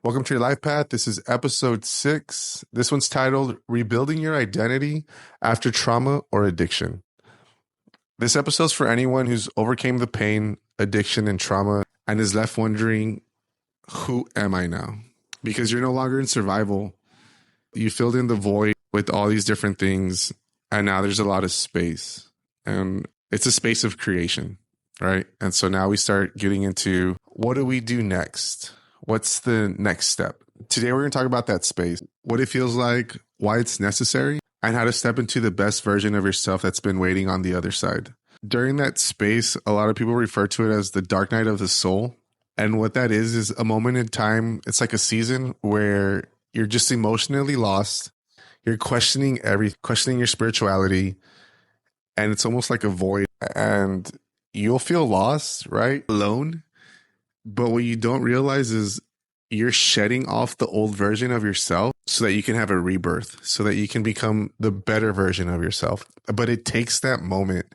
Welcome to your life path. This is episode 6. This one's titled Rebuilding Your Identity After Trauma or Addiction. This episode's for anyone who's overcame the pain, addiction, and trauma and is left wondering, who am I now? Because you're no longer in survival. You filled in the void with all these different things, and now there's a lot of space. And it's a space of creation, right? And so now we start getting into, what do we do next? What's the next step? Today, we're going to talk about that space, what it feels like, why it's necessary, and how to step into the best version of yourself that's been waiting on the other side. During that space, a lot of people refer to it as the dark night of the soul. And what that is a moment in time. It's like a season where you're just emotionally lost. You're questioning your spirituality. And it's almost like a void. And you'll feel lost, right? Alone. But what you don't realize is you're shedding off the old version of yourself so that you can have a rebirth, so that you can become the better version of yourself. But it takes that moment.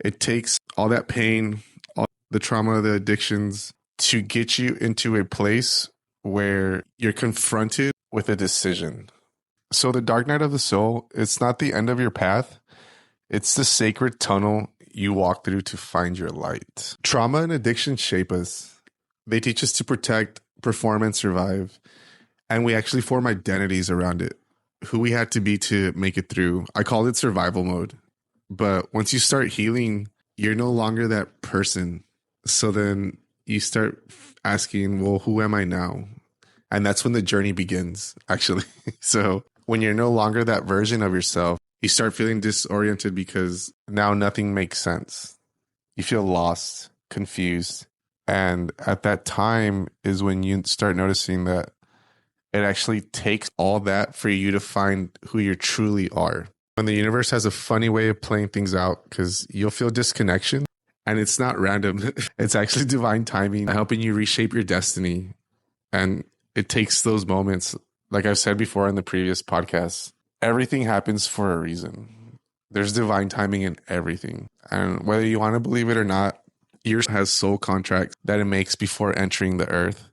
It takes all that pain, all the trauma, the addictions to get you into a place where you're confronted with a decision. So the dark night of the soul, it's not the end of your path. It's the sacred tunnel you walk through to find your light. Trauma and addiction shape us. They teach us to protect, perform, and survive. And we actually form identities around it, who we had to be to make it through. I call it survival mode. But once you start healing, you're no longer that person. So then you start asking, well, who am I now? And that's when the journey begins, actually. So when you're no longer that version of yourself, you start feeling disoriented because now nothing makes sense. You feel lost, confused. And at that time is when you start noticing that it actually takes all that for you to find who you truly are. When the universe has a funny way of playing things out, because you'll feel disconnection, and it's not random. It's actually divine timing, helping you reshape your destiny. And it takes those moments, like I've said before in the previous podcast, everything happens for a reason. There's divine timing in everything. And whether you want to believe it or not, yours has soul contracts that it makes before entering the earth.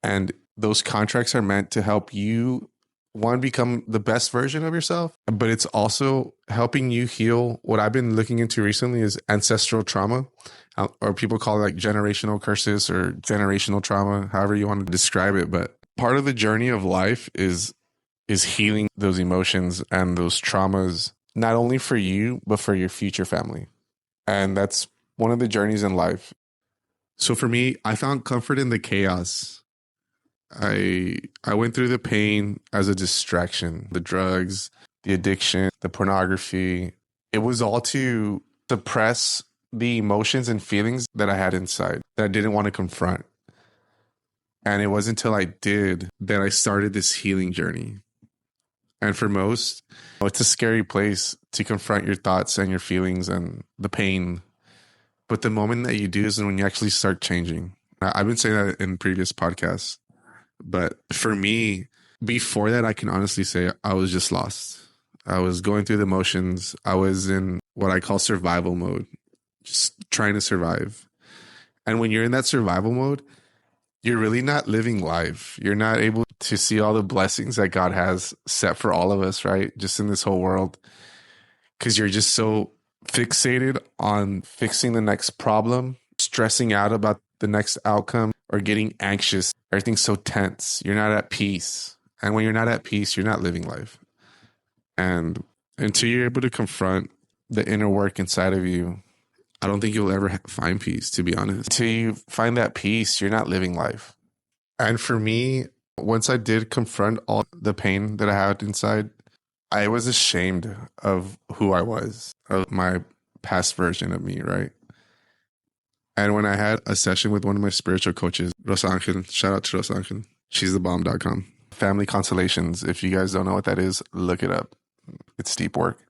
And those contracts are meant to help you, one, become the best version of yourself, but it's also helping you heal. What I've been looking into recently is ancestral trauma, or people call it like generational curses or generational trauma, however you want to describe it. But part of the journey of life is healing those emotions and those traumas, not only for you, but for your future family. And that's one of the journeys in life. So for me, I found comfort in the chaos. I went through the pain as a distraction, the drugs, the addiction, the pornography. It was all to suppress the emotions and feelings that I had inside that I didn't want to confront. And it wasn't until I did that I started this healing journey. And for most, it's a scary place to confront your thoughts and your feelings and the pain. But the moment that you do is when you actually start changing. I've been saying that in previous podcasts. But for me, before that, I can honestly say I was just lost. I was going through the motions. I was in what I call survival mode, just trying to survive. And when you're in that survival mode, you're really not living life. You're not able to see all the blessings that God has set for all of us, right? Just in this whole world. Because you're just so fixated on fixing the next problem, stressing out about the next outcome, or getting anxious. Everything's so tense. You're not at peace. And when you're not at peace, you're not living life. And until you're able to confront the inner work inside of you, I don't think you'll ever find peace, to be honest. Until you find that peace, you're not living life. And for me, once I did confront all the pain that I had inside, I was ashamed of who I was, of my past version of me, right? And when I had a session with one of my spiritual coaches, Rosangel, shout out to Rosangel, she's the bomb.com. Family constellations. If you guys don't know what that is, look it up. It's deep work.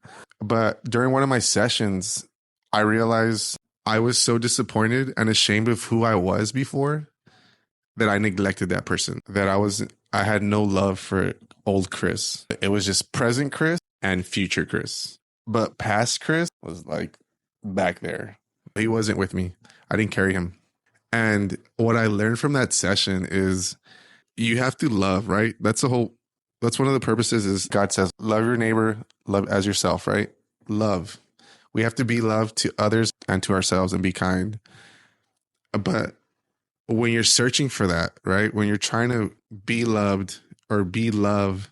But during one of my sessions, I realized I was so disappointed and ashamed of who I was before that I neglected that person, that I had no love for old Chris. It was just present Chris and future Chris. But past Chris was like back there. He wasn't with me. I didn't carry him. And what I learned from that session is you have to love, right? That's one of the purposes is God says, love your neighbor, love as yourself, right? Love. We have to be love to others and to ourselves and be kind. But when you're searching for that, right? When you're trying to be loved or be love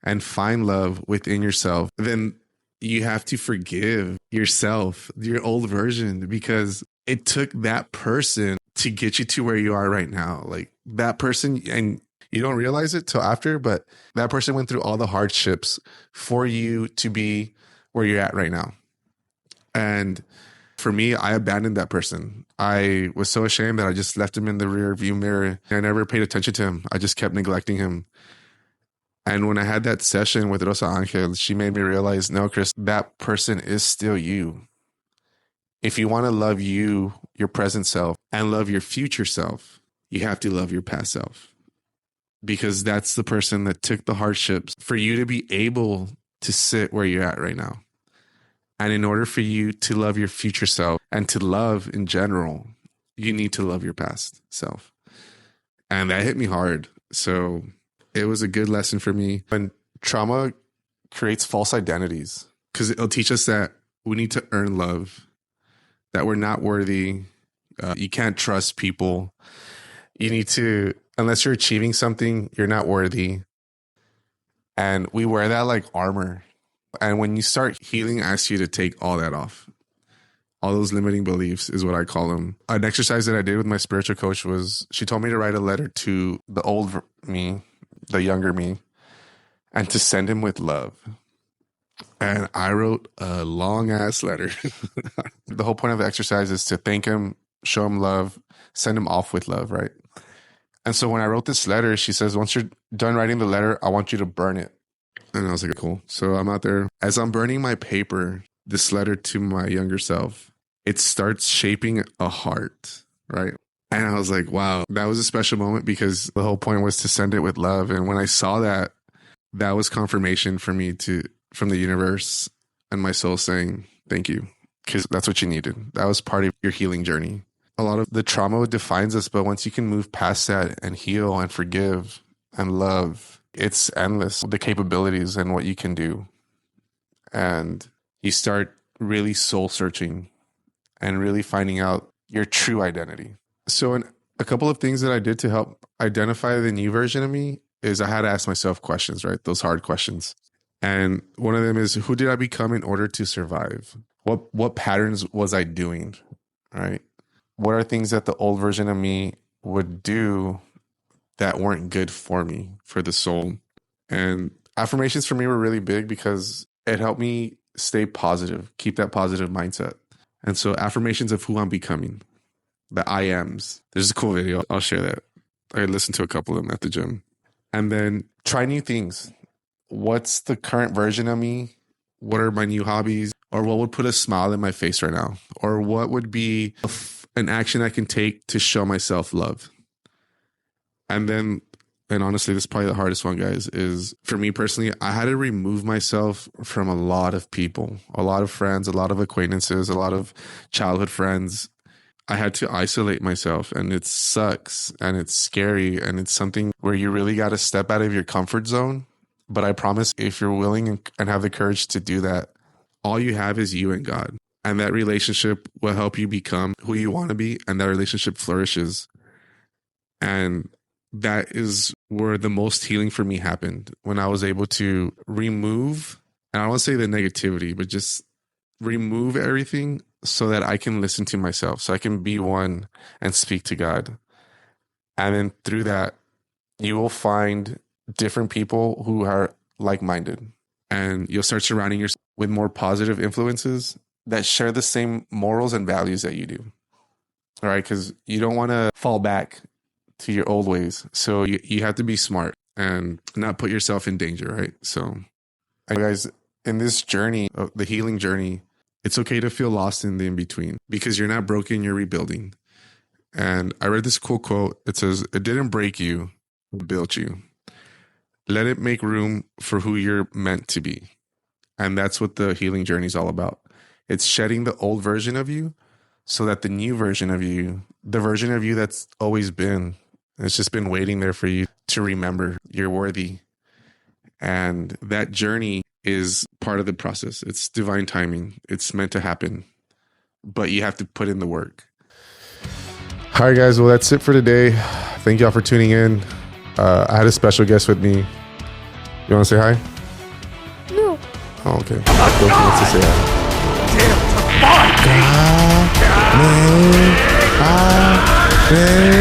and find love within yourself, then you have to forgive yourself, your old version, because it took that person to get you to where you are right now. Like that person, and you don't realize it till after, but that person went through all the hardships for you to be where you're at right now. And for me, I abandoned that person. I was so ashamed that I just left him in the rear view mirror. I never paid attention to him. I just kept neglecting him. And when I had that session with Rosa Angel, she made me realize, no, Chris, that person is still you. If you want to love you, your present self, and love your future self, you have to love your past self. Because that's the person that took the hardships for you to be able to sit where you're at right now. And in order for you to love your future self and to love in general, you need to love your past self. And that hit me hard. So it was a good lesson for me. When trauma creates false identities, because it'll teach us that we need to earn love, that we're not worthy. You can't trust people. You need to, unless you're achieving something, you're not worthy. And we wear that like armor. And when you start healing, asks you to take all that off. All those limiting beliefs is what I call them. An exercise that I did with my spiritual coach was she told me to write a letter to the old me, the younger me, and to send him with love. And I wrote a long ass letter. The whole point of the exercise is to thank him, show him love, send him off with love, right? And so when I wrote this letter, she says, once you're done writing the letter, I want you to burn it. And I was like, cool. So I'm out there. As I'm burning my paper, this letter to my younger self, it starts shaping a heart, right? And I was like, wow, that was a special moment because the whole point was to send it with love. And when I saw that, that was confirmation for me from the universe and my soul saying, thank you, because that's what you needed. That was part of your healing journey. A lot of the trauma defines us, but once you can move past that and heal and forgive and love, it's endless, the capabilities and what you can do. And you start really soul searching and really finding out your true identity. So a couple of things that I did to help identify the new version of me is I had to ask myself questions, right? Those hard questions. And one of them is, who did I become in order to survive? What patterns was I doing, right? What are things that the old version of me would do that weren't good for me, for the soul? And affirmations for me were really big because it helped me stay positive, keep that positive mindset. And so affirmations of who I'm becoming, the I ams. There's a cool video. I'll share that. I listened to a couple of them at the gym. And then try new things. What's the current version of me? What are my new hobbies? Or what would put a smile in my face right now? Or what would be an action I can take to show myself love? And honestly, this is probably the hardest one, guys, is for me personally, I had to remove myself from a lot of people, a lot of friends, a lot of acquaintances, a lot of childhood friends. I had to isolate myself, and it sucks and it's scary. And it's something where you really got to step out of your comfort zone. But I promise if you're willing and have the courage to do that, all you have is you and God. And that relationship will help you become who you want to be. And that relationship flourishes. And that is where the most healing for me happened, when I was able to remove, and I don't want to say the negativity, but just remove everything so that I can listen to myself, so I can be one and speak to God. And then through that, you will find different people who are like-minded, and you'll start surrounding yourself with more positive influences that share the same morals and values that you do. All right, because you don't want to fall back to your old ways. So you have to be smart and not put yourself in danger, right? So, guys, in this journey, the healing journey, it's okay to feel lost in the in-between because you're not broken, you're rebuilding. And I read this cool quote. It says, it didn't break you, it built you. Let it make room for who you're meant to be. And that's what the healing journey is all about. It's shedding the old version of you so that the new version of you, the version of you that's always been It's just been waiting there for you to remember you're worthy. And that journey is part of the process. It's divine timing. It's meant to happen, but you have to put in the work. All right, guys. Well, that's it for today. Thank y'all for tuning in. I had a special guest with me. You want to say hi? No. Oh, okay. Don't forget to say hi. Damn, it's a fight!